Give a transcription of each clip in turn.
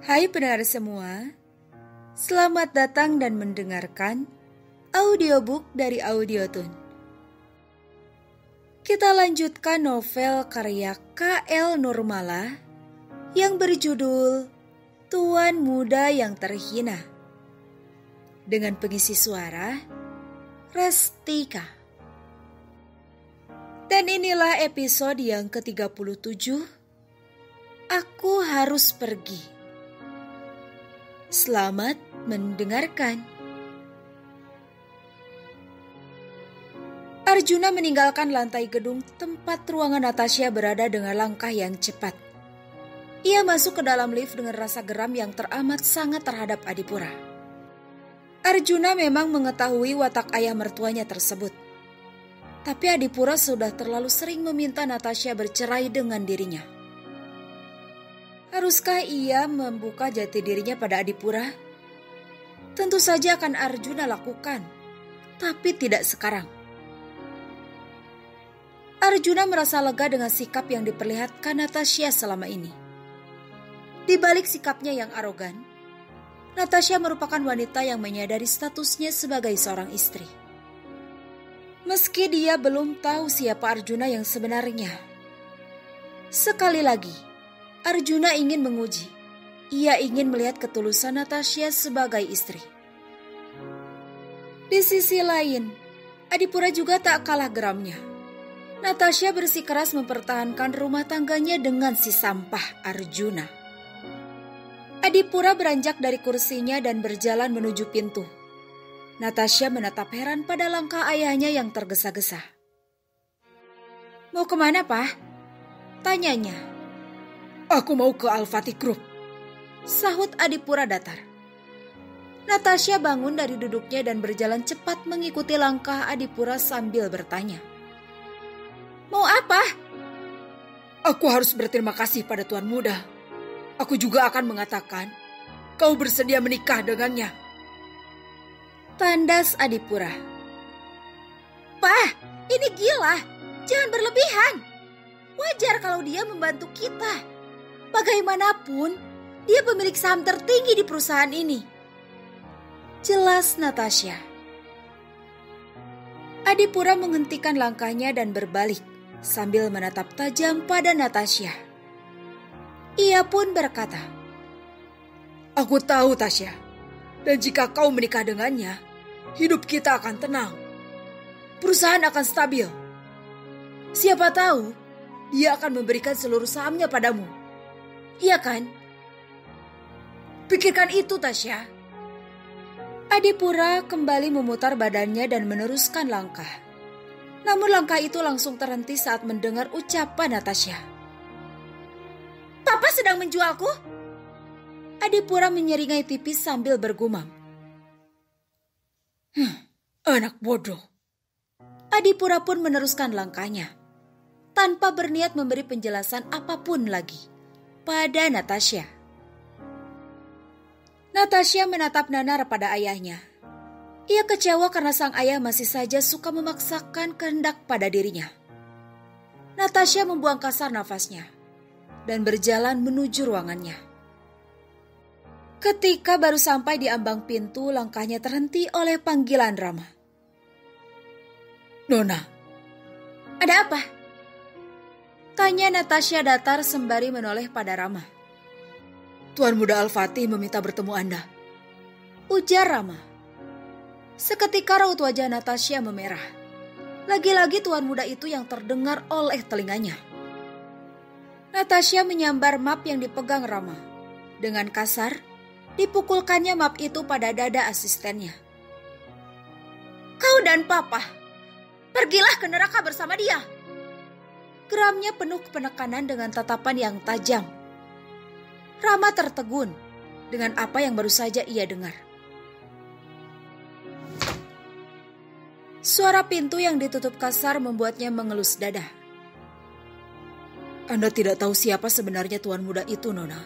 Hai pendengar semua, selamat datang dan mendengarkan audiobook dari Audiotune. Kita lanjutkan novel karya K.L. Nurmala yang berjudul Tuan Muda yang Terhina dengan pengisi suara Restika. Dan inilah episode yang ke-37, Aku Harus Pergi. Selamat mendengarkan. Arjuna meninggalkan lantai gedung tempat ruangan Natasha berada dengan langkah yang cepat. Ia masuk ke dalam lift dengan rasa geram yang teramat sangat terhadap Adipura. Arjuna memang mengetahui watak ayah mertuanya tersebut. Tapi Adipura sudah terlalu sering meminta Natasha bercerai dengan dirinya. Haruskah ia membuka jati dirinya pada Adipura? Tentu saja akan Arjuna lakukan, tapi tidak sekarang. Arjuna merasa lega dengan sikap yang diperlihatkan Natasha selama ini. Di balik sikapnya yang arogan, Natasha merupakan wanita yang menyadari statusnya sebagai seorang istri. Meski dia belum tahu siapa Arjuna yang sebenarnya. Sekali lagi, Arjuna ingin menguji. Ia ingin melihat ketulusan Natasha sebagai istri. Di sisi lain, Adipura juga tak kalah geramnya. Natasha bersikeras mempertahankan rumah tangganya dengan si sampah Arjuna. Adipura beranjak dari kursinya dan berjalan menuju pintu. Natasha menatap heran pada langkah ayahnya yang tergesa-gesa. "Mau kemana, Pak?" tanyanya. "Aku mau ke Al-Fatih Group," sahut Adipura datar. Natasha bangun dari duduknya dan berjalan cepat mengikuti langkah Adipura sambil bertanya. "Mau apa?" "Aku harus berterima kasih pada Tuan Muda. Aku juga akan mengatakan kau bersedia menikah dengannya," tandas Adipura. "Pak, ini gila. Jangan berlebihan. Wajar kalau dia membantu kita. Bagaimanapun, dia pemilik saham tertinggi di perusahaan ini," jelas Natasha. Adipura menghentikan langkahnya dan berbalik sambil menatap tajam pada Natasha. Ia pun berkata, "Aku tahu, Tasya. Dan jika kau menikah dengannya, hidup kita akan tenang. Perusahaan akan stabil. Siapa tahu, dia akan memberikan seluruh sahamnya padamu. Iya kan? Pikirkan itu, Tasya." Adipura kembali memutar badannya dan meneruskan langkah. Namun langkah itu langsung terhenti saat mendengar ucapan Natasha. "Papa sedang menjualku?" Adipura menyeringai tipis sambil bergumam. Anak bodoh." Adipura pun meneruskan langkahnya, tanpa berniat memberi penjelasan apapun lagi pada Natasha. Natasha menatap nanar pada ayahnya. Ia kecewa karena sang ayah masih saja suka memaksakan kehendak pada dirinya. Natasha membuang kasar nafasnya dan berjalan menuju ruangannya. Ketika baru sampai di ambang pintu, langkahnya terhenti oleh panggilan Rama. "Nona." "Ada apa?" tanya Natasha datar sembari menoleh pada Rama. "Tuan Muda Al-Fatih meminta bertemu Anda," ujar Rama. Seketika raut wajah Natasha memerah. Lagi-lagi Tuan Muda itu yang terdengar oleh telinganya. Natasha menyambar map yang dipegang Rama. Dengan kasar, dipukulkannya map itu pada dada asistennya. "Kau dan Papa, pergilah ke neraka bersama dia." Geramnya penuh penekanan dengan tatapan yang tajam. Rama tertegun dengan apa yang baru saja ia dengar. Suara pintu yang ditutup kasar membuatnya mengelus dada. "Anda tidak tahu siapa sebenarnya Tuan Muda itu, Nona,"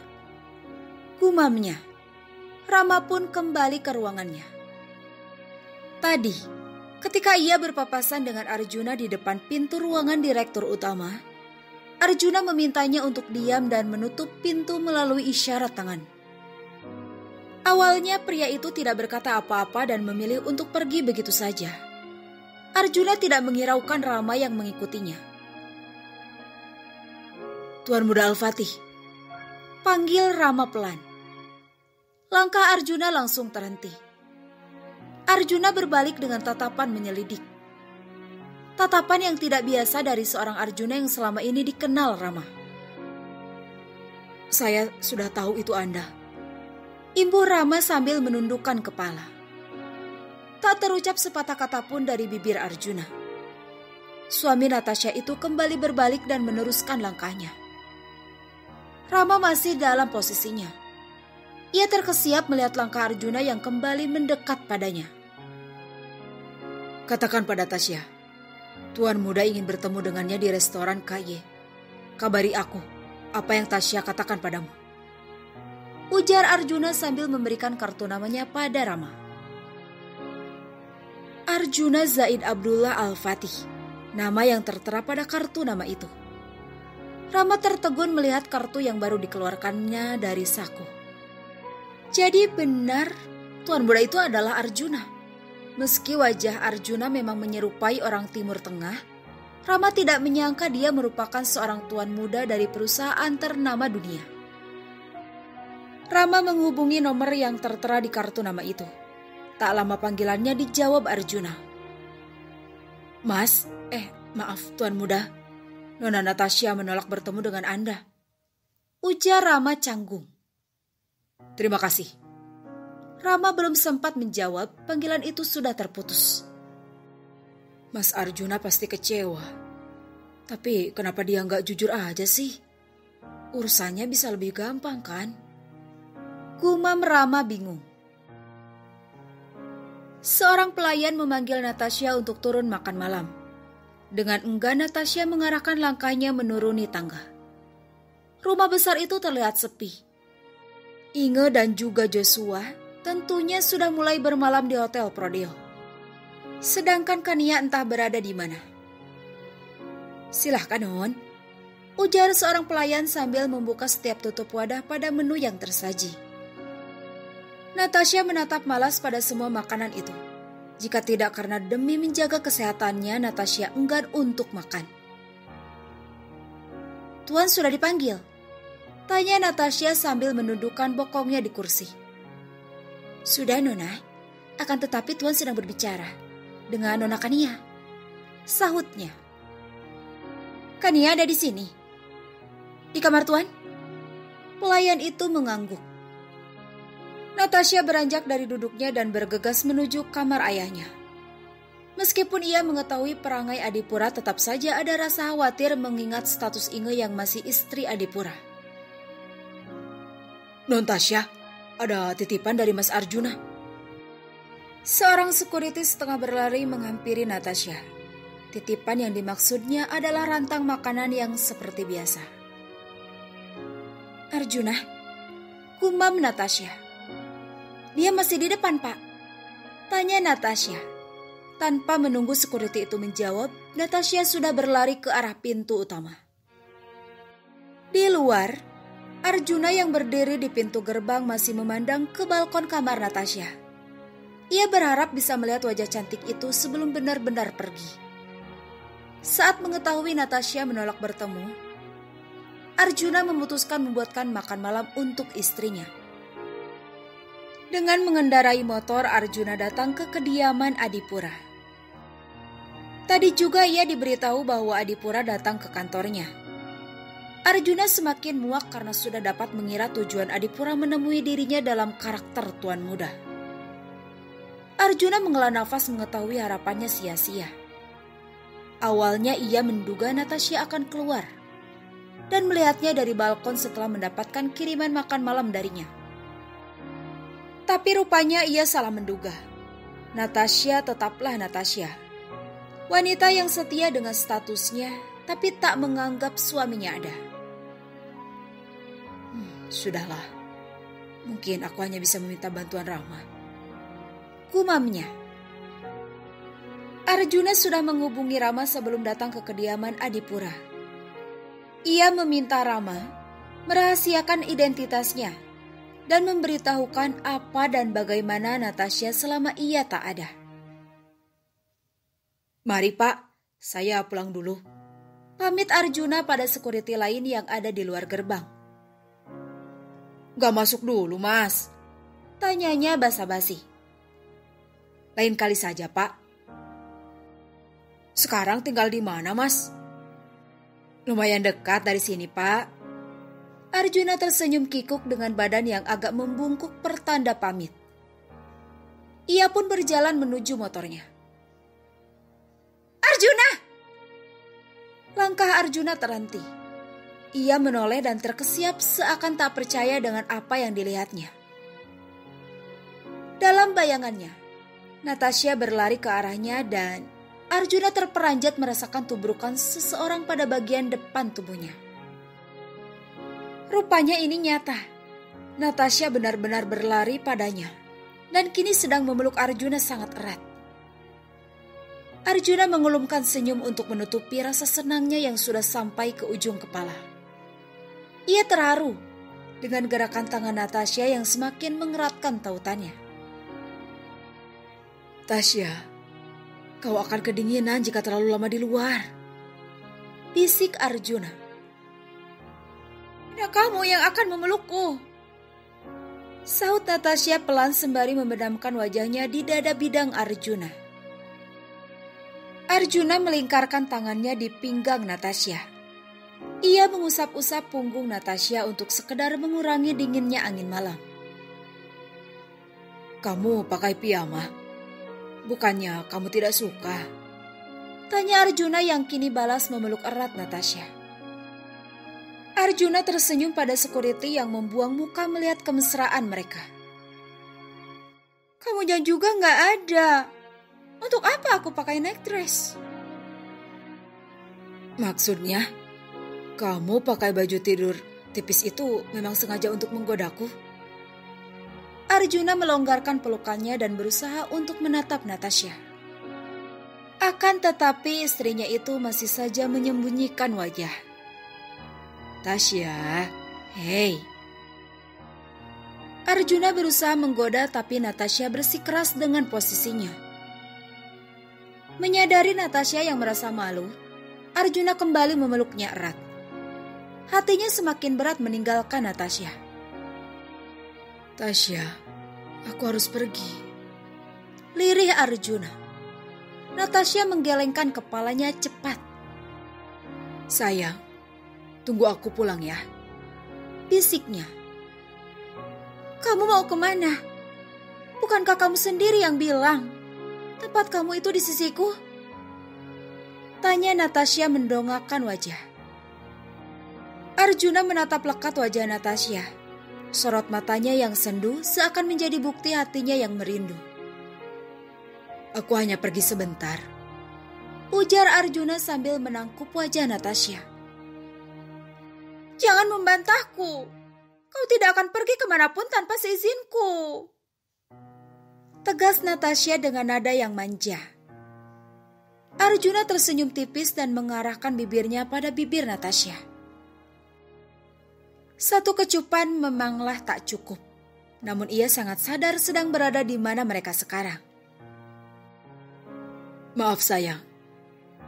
gumamnya. Rama pun kembali ke ruangannya. Tadi, ketika ia berpapasan dengan Arjuna di depan pintu ruangan direktur utama, Arjuna memintanya untuk diam dan menutup pintu melalui isyarat tangan. Awalnya pria itu tidak berkata apa-apa dan memilih untuk pergi begitu saja. Arjuna tidak menghiraukan Rama yang mengikutinya. "Tuan Muda Al-Fatih," panggil Rama pelan. Langkah Arjuna langsung terhenti. Arjuna berbalik dengan tatapan menyelidik. Tatapan yang tidak biasa dari seorang Arjuna yang selama ini dikenal Rama. "Saya sudah tahu itu Anda," imbuh Rama sambil menundukkan kepala. Tak terucap sepatah kata pun dari bibir Arjuna. Suami Natasha itu kembali berbalik dan meneruskan langkahnya. Rama masih dalam posisinya. Ia terkesiap melihat langkah Arjuna yang kembali mendekat padanya. "Katakan pada Tasya, Tuan Muda ingin bertemu dengannya di restoran KY. Kabari aku apa yang Tasya katakan padamu," ujar Arjuna sambil memberikan kartu namanya pada Rama. Arjuna Zaid Abdullah Al-Fatih, nama yang tertera pada kartu nama itu. Rama tertegun melihat kartu yang baru dikeluarkannya dari saku. Jadi benar, Tuan Muda itu adalah Arjuna. Meski wajah Arjuna memang menyerupai orang Timur Tengah, Rama tidak menyangka dia merupakan seorang tuan muda dari perusahaan ternama dunia. Rama menghubungi nomor yang tertera di kartu nama itu. Tak lama panggilannya dijawab Arjuna. Maaf Tuan Muda, Nona Natasha menolak bertemu dengan Anda," ujar Rama canggung. "Terima kasih." Rama belum sempat menjawab, panggilan itu sudah terputus. "Mas Arjuna pasti kecewa. Tapi kenapa dia nggak jujur aja sih? Urusannya bisa lebih gampang kan?" Gumam Rama bingung. Seorang pelayan memanggil Natasha untuk turun makan malam. Dengan enggan Natasha mengarahkan langkahnya menuruni tangga. Rumah besar itu terlihat sepi. Inge dan juga Joshua tentunya sudah mulai bermalam di Hotel Prodeo. Sedangkan Kania entah berada di mana. "Silahkan Non," ujar seorang pelayan sambil membuka setiap tutup wadah pada menu yang tersaji. Natasha menatap malas pada semua makanan itu. Jika tidak karena demi menjaga kesehatannya, Natasha enggan untuk makan. "Tuan sudah dipanggil?" tanya Natasha sambil menundukkan bokongnya di kursi. "Sudah Nona, akan tetapi Tuan sedang berbicara dengan Nona Kania," sahutnya. "Kania ada di sini? Di kamar Tuan?" Pelayan itu mengangguk. Natasha beranjak dari duduknya dan bergegas menuju kamar ayahnya. Meskipun ia mengetahui perangai Adipura, tetap saja ada rasa khawatir mengingat status Inge yang masih istri Adipura. "Non Tasya, ada titipan dari Mas Arjuna." Seorang security setengah berlari menghampiri Natasha. Titipan yang dimaksudnya adalah rantang makanan yang seperti biasa. "Arjuna?" gumam Natasha. "Dia masih di depan, Pak," tanya Natasha. Tanpa menunggu security itu menjawab, Natasha sudah berlari ke arah pintu utama. Di luar, Arjuna yang berdiri di pintu gerbang masih memandang ke balkon kamar Natasha. Ia berharap bisa melihat wajah cantik itu sebelum benar-benar pergi. Saat mengetahui Natasha menolak bertemu, Arjuna memutuskan membuatkan makan malam untuk istrinya. Dengan mengendarai motor, Arjuna datang ke kediaman Adipura. Tadi juga ia diberitahu bahwa Adipura datang ke kantornya. Arjuna semakin muak karena sudah dapat mengira tujuan Adipura menemui dirinya dalam karakter tuan muda. Arjuna menghela nafas mengetahui harapannya sia-sia. Awalnya ia menduga Natasha akan keluar dan melihatnya dari balkon setelah mendapatkan kiriman makan malam darinya. Tapi rupanya ia salah menduga. Natasha tetaplah Natasha. Wanita yang setia dengan statusnya, tapi tak menganggap suaminya ada. Sudahlah, mungkin aku hanya bisa meminta bantuan Rama, gumamnya. Arjuna sudah menghubungi Rama sebelum datang ke kediaman Adipura. Ia meminta Rama merahasiakan identitasnya dan memberitahukan apa dan bagaimana Natasha selama ia tak ada. "Mari Pak, saya pulang dulu," pamit Arjuna pada security lain yang ada di luar gerbang. "Gak masuk dulu Mas?" tanyanya basa-basi. "Lain kali saja Pak." "Sekarang tinggal di mana Mas?" "Lumayan dekat dari sini Pak." Arjuna tersenyum kikuk dengan badan yang agak membungkuk pertanda pamit. Ia pun berjalan menuju motornya. "Arjuna!" Langkah Arjuna terhenti. Ia menoleh dan terkesiap seakan tak percaya dengan apa yang dilihatnya. Dalam bayangannya, Natasha berlari ke arahnya dan Arjuna terperanjat merasakan tubrukan seseorang pada bagian depan tubuhnya. Rupanya ini nyata. Natasha benar-benar berlari padanya dan kini sedang memeluk Arjuna sangat erat. Arjuna mengulumkan senyum untuk menutupi rasa senangnya yang sudah sampai ke ujung kepala. Ia terharu dengan gerakan tangan Natasha yang semakin mengeratkan tautannya. "Tasya, kau akan kedinginan jika terlalu lama di luar," bisik Arjuna. "Ya kamu yang akan memelukku," saut Natasha pelan sembari memedamkan wajahnya di dada bidang Arjuna. Arjuna melingkarkan tangannya di pinggang Natasha. Ia mengusap-usap punggung Natasha untuk sekedar mengurangi dinginnya angin malam. "Kamu pakai piyama? Bukannya kamu tidak suka?" tanya Arjuna yang kini balas memeluk erat Natasha. Arjuna tersenyum pada security yang membuang muka melihat kemesraan mereka. "Kamunya juga gak ada. Untuk apa aku pakai night dress?" "Maksudnya, kamu pakai baju tidur tipis itu memang sengaja untuk menggodaku?" Arjuna melonggarkan pelukannya dan berusaha untuk menatap Natasha. Akan tetapi istrinya itu masih saja menyembunyikan wajah. "Tasya, hei." Arjuna berusaha menggoda tapi Natasha bersikeras dengan posisinya. Menyadari Natasha yang merasa malu, Arjuna kembali memeluknya erat. Hatinya semakin berat meninggalkan Natasha. "Tasya, aku harus pergi," lirih Arjuna. Natasha menggelengkan kepalanya cepat. "Sayang, tunggu aku pulang ya," bisiknya. "Kamu mau kemana? Bukankah kamu sendiri yang bilang tempat kamu itu di sisiku?" tanya Natasha mendongakkan wajah. Arjuna menatap lekat wajah Natasha. Sorot matanya yang sendu seakan menjadi bukti hatinya yang merindu. "Aku hanya pergi sebentar," ujar Arjuna sambil menangkup wajah Natasha. "Jangan membantahku. Kau tidak akan pergi kemanapun tanpa seizinku," tegas Natasha dengan nada yang manja. Arjuna tersenyum tipis dan mengarahkan bibirnya pada bibir Natasha. Satu kecupan memanglah tak cukup, namun ia sangat sadar sedang berada di mana mereka sekarang. "Maaf sayang,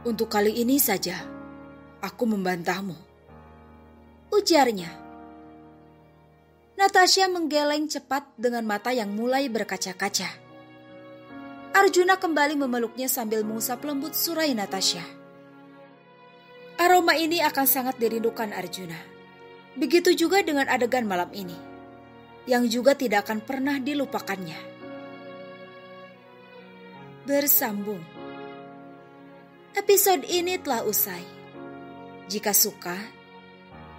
untuk kali ini saja aku membantahmu," ujarnya. Natasha menggeleng cepat dengan mata yang mulai berkaca-kaca. Arjuna kembali memeluknya sambil mengusap lembut surai Natasha. Aroma ini akan sangat dirindukan Arjuna. Begitu juga dengan adegan malam ini, yang juga tidak akan pernah dilupakannya. Bersambung. Episode ini telah usai. Jika suka,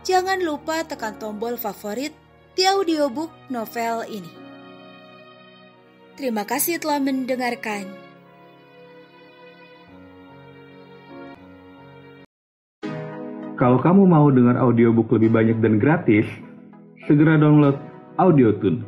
jangan lupa tekan tombol favorit di audiobook novel ini. Terima kasih telah mendengarkan. Kalau kamu mau dengar audiobook lebih banyak dan gratis, segera download Audiotune.